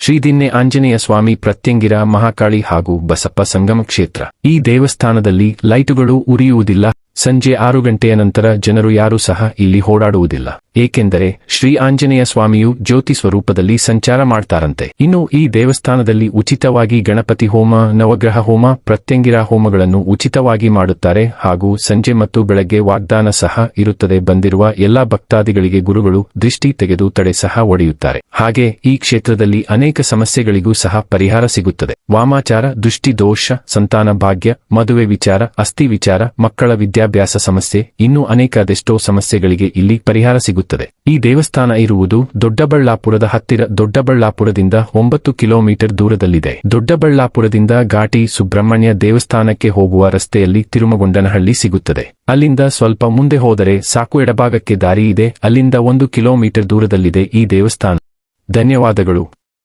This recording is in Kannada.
ಶ್ರೀದಿನ್ನೆ ಆಂಜನೇಯ ಸ್ವಾಮಿ ಪ್ರತ್ಯಂಗಿರ ಮಹಾಕಾಳಿ ಹಾಗೂ ಬಸಪ್ಪ ಸಂಗಮ ಕ್ಷೇತ್ರ. ಈ ದೇವಸ್ಥಾನದಲ್ಲಿ ಲೈಟುಗಳು ಉರಿಯುವುದಿಲ್ಲ. ಸಂಜೆ 6 ಗಂಟೆಯ ನಂತರ ಜನರು ಯಾರೂ ಸಹ ಇಲ್ಲಿ ಓಡಾಡುವುದಿಲ್ಲ. ಏಕೆಂದರೆ ಶ್ರೀ ಆಂಜನೇಯ ಸ್ವಾಮಿಯು ಜ್ಯೋತಿ ಸ್ವರೂಪದಲ್ಲಿ ಸಂಚಾರ ಮಾಡ್ತಾರಂತೆ. ಇನ್ನು ಈ ದೇವಸ್ಥಾನದಲ್ಲಿ ಉಚಿತವಾಗಿ ಗಣಪತಿ ಹೋಮ, ನವಗ್ರಹ ಹೋಮ, ಪ್ರತ್ಯಂಗಿರ ಹೋಮಗಳನ್ನು ಉಚಿತವಾಗಿ ಮಾಡುತ್ತಾರೆ ಹಾಗೂ ಸಂಜೆ ಮತ್ತು ಬೆಳಗ್ಗೆ ವಾಗ್ದಾನ ಸಹ ಇರುತ್ತದೆ. ಬಂದಿರುವ ಎಲ್ಲಾ ಭಕ್ತಾದಿಗಳಿಗೆ ಗುರುಗಳು ದೃಷ್ಟಿ ತೆಗೆದು ತಡೆ ಸಹ ಒಡೆಯುತ್ತಾರೆ. ಹಾಗೆ ಈ ಕ್ಷೇತ್ರದಲ್ಲಿ ಅನೇಕ ಸಮಸ್ಯೆಗಳಿಗೂ ಸಹ ಪರಿಹಾರ ಸಿಗುತ್ತದೆ. ವಾಮಾಚಾರ, ದೃಷ್ಟಿ ದೋಷ, ಸಂತಾನ ಭಾಗ್ಯ, ಮದುವೆ ವಿಚಾರ, ಅಸ್ಥಿ ವಿಚಾರ, ಮಕ್ಕಳ ವಿದ್ಯಾಭ್ಯಾಸ ಸಮಸ್ಯೆ, ಇನ್ನೂ ಅನೇಕ ಅದೆಷ್ಟೋ ಸಮಸ್ಯೆಗಳಿಗೆ ಇಲ್ಲಿ ಪರಿಹಾರ ಸಿಗುತ್ತದೆ. ಈ ದೇವಸ್ಥಾನ ಇರುವುದು ದೊಡ್ಡಬಳ್ಳಾಪುರದ ಹತ್ತಿರ. ದೊಡ್ಡಬಳ್ಳಾಪುರದಿಂದ 9 ಕಿಲೋಮೀಟರ್ ದೂರದಲ್ಲಿದೆ. ದೊಡ್ಡಬಳ್ಳಾಪುರದಿಂದ ಘಾಟಿ ಸುಬ್ರಹ್ಮಣ್ಯ ದೇವಸ್ಥಾನಕ್ಕೆ ಹೋಗುವ ರಸ್ತೆಯಲ್ಲಿ ತಿರುಮಗೊಂಡನಹಳ್ಳಿ ಸಿಗುತ್ತದೆ. ಅಲ್ಲಿಂದ ಸ್ವಲ್ಪ ಮುಂದೆ ಹೋದರೆ ಸಾಕು, ಎಡಭಾಗಕ್ಕೆ ದಾರಿ ಇದೆ. ಅಲ್ಲಿಂದ 1 ಕಿಲೋಮೀಟರ್ ದೂರದಲ್ಲಿದೆ ಈ ದೇವಸ್ಥಾನ. ಧನ್ಯವಾದಗಳು.